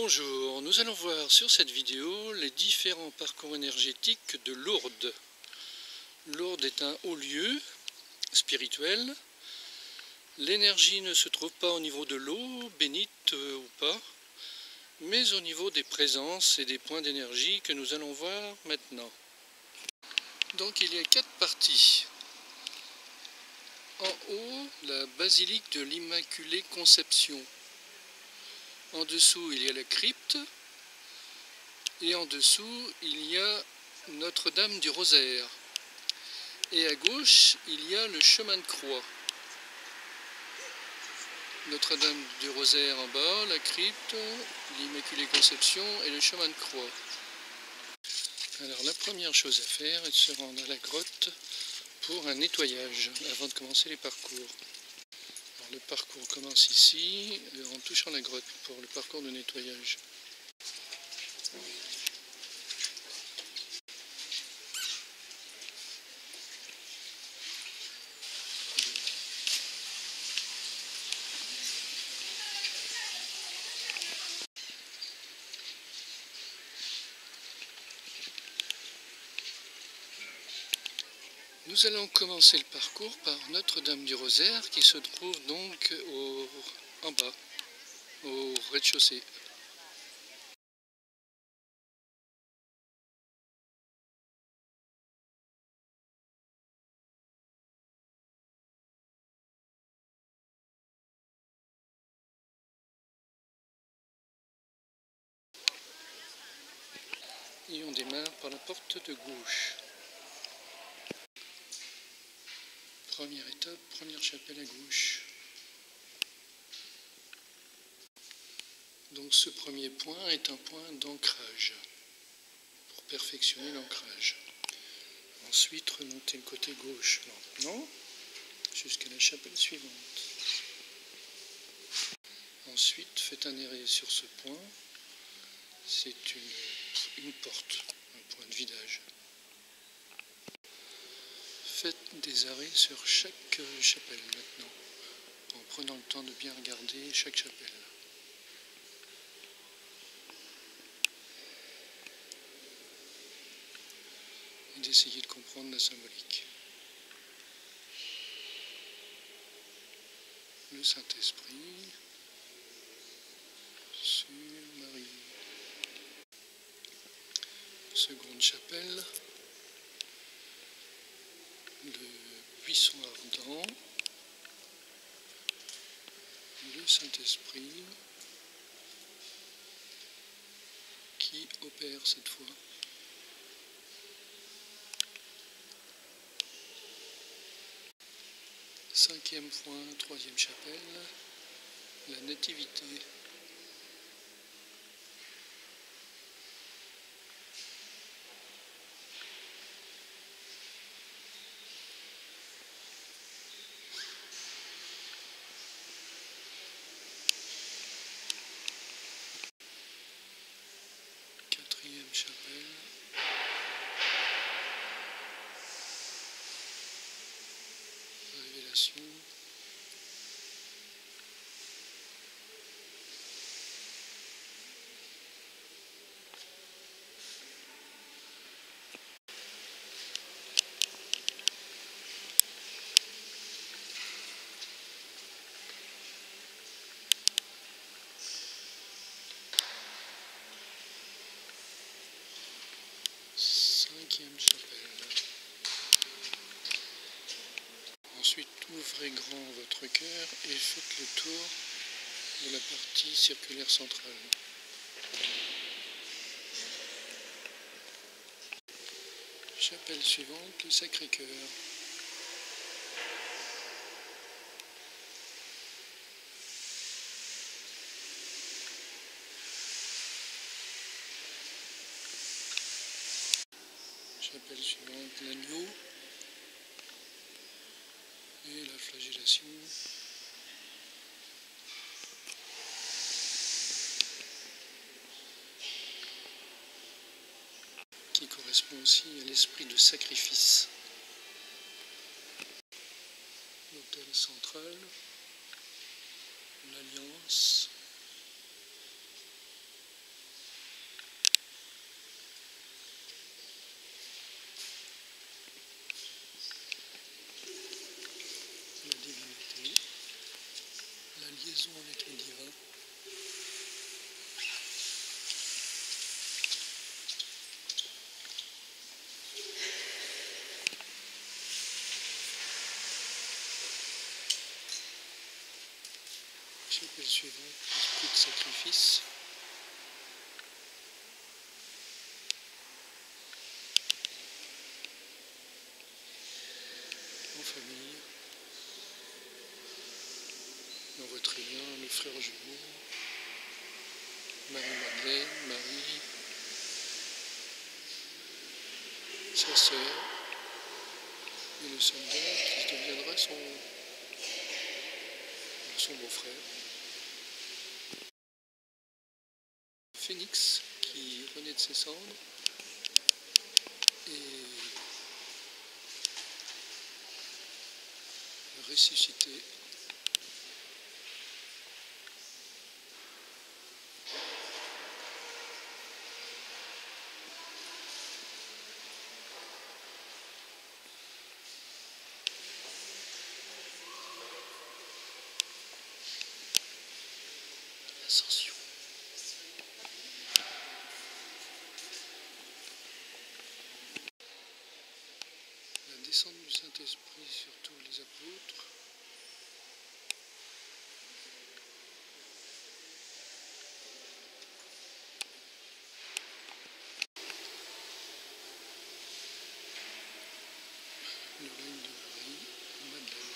Bonjour, nous allons voir sur cette vidéo les différents parcours énergétiques de Lourdes. Lourdes est un haut lieu spirituel. L'énergie ne se trouve pas au niveau de l'eau, bénite ou pas, mais au niveau des présences et des points d'énergie que nous allons voir maintenant. Donc il y a 4 parties. En haut, la basilique de l'Immaculée Conception. En dessous, il y a la crypte. Et en dessous, il y a Notre-Dame du Rosaire. Et à gauche, il y a le chemin de croix. Notre-Dame du Rosaire en bas, la crypte, l'Immaculée Conception et le chemin de croix. Alors la première chose à faire est de se rendre à la grotte pour un nettoyage avant de commencer les parcours. Alors, le parcours commence ici en touchant la grotte pour le parcours de nettoyage. Nous allons commencer le parcours par Notre-Dame du Rosaire qui se trouve donc en bas, au rez-de-chaussée. Et on démarre par la porte de gauche. Première étape, première chapelle à gauche. Donc ce premier point est un point d'ancrage, pour perfectionner l'ancrage. Ensuite, remontez le côté gauche lentement, jusqu'à la chapelle suivante. Ensuite, faites un arrêt sur ce point. C'est une porte, un point de vidage. Faites des arrêts sur chaque chapelle maintenant, en prenant le temps de bien regarder chaque chapelle. Et d'essayer de comprendre la symbolique. Le Saint-Esprit sur Marie. Seconde chapelle, le buisson ardent, le Saint-Esprit qui opère cette fois. Cinquième point, troisième chapelle, la Nativité. Quatrième chapelle, Révélation. Cinquième chapelle. Ensuite, ouvrez grand votre cœur et faites le tour de la partie circulaire centrale. Chapelle suivante, le Sacré-Cœur. Chapelle suivante, l'Agneau et la Flagellation. Qui correspond aussi à l'esprit de sacrifice. L'autel central, l'Alliance, Chapelle suivante, l'esprit de sacrifice. En famille. On voit très bien le frère jumeau, Marie-Madeleine, Marie, sa sœur, et le soldat qui deviendra son beau-frère. Phénix qui renaît de ses cendres et ressuscité. Ascension. La descente du Saint-Esprit sur tous les apôtres. Le règne de Marie, Madeleine.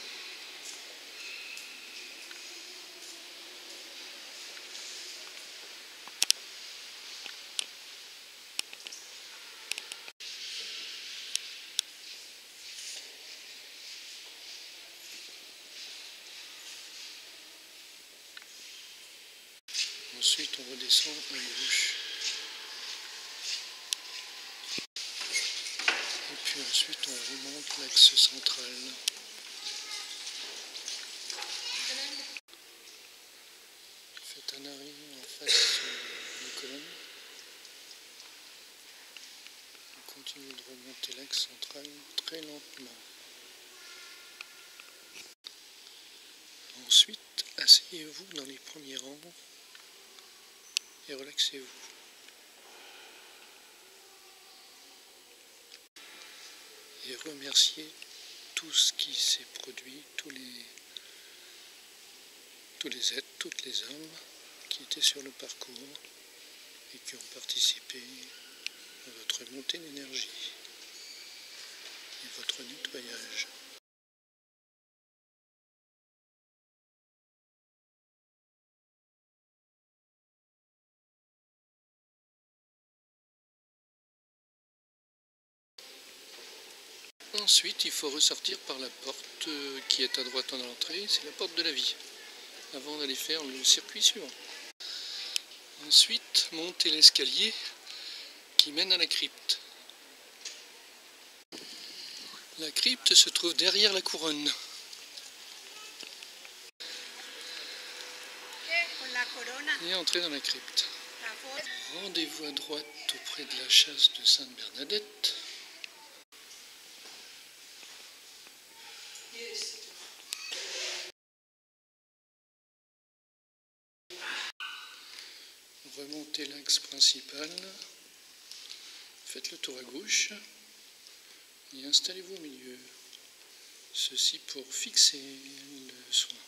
Ensuite, on redescend à gauche. Et puis ensuite, on remonte l'axe central. Faites un arrêt en face des colonnes. On continue de remonter l'axe central très lentement. Ensuite, asseyez-vous dans les premiers rangs et relaxez-vous. Et remerciez tout ce qui s'est produit, tous les êtres, toutes les âmes qui étaient sur le parcours et qui ont participé à votre montée d'énergie et votre nettoyage. Ensuite, il faut ressortir par la porte qui est à droite en entrée, c'est la porte de la vie, avant d'aller faire le circuit suivant. Ensuite, montez l'escalier qui mène à la crypte. La crypte se trouve derrière la couronne. Et entrez dans la crypte. Rendez-vous à droite auprès de la châsse de Sainte Bernadette. Remontez l'axe principal, faites le tour à gauche et installez-vous au milieu. Ceci pour fixer le soin.